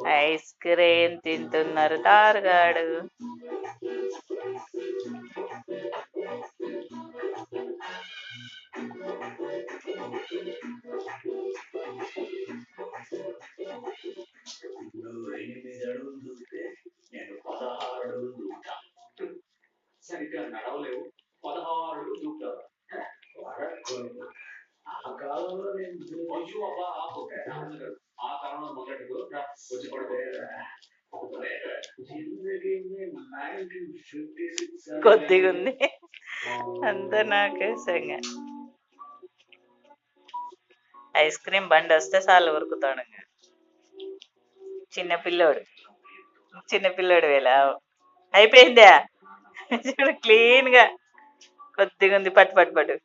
Ice cream తింటున్నారు తారగాడు. కొద్దిగా ఉంది అంతా నాకేసంగా. ఐస్ క్రీమ్ బండి వస్తే చాలు ఉరుకుతాడు. చిన్నపిల్లోడు వేళ అయిపోయిందా చూడు క్లీన్ గా కొద్దిగా ఉంది పట్టు పట్టు పట్టు.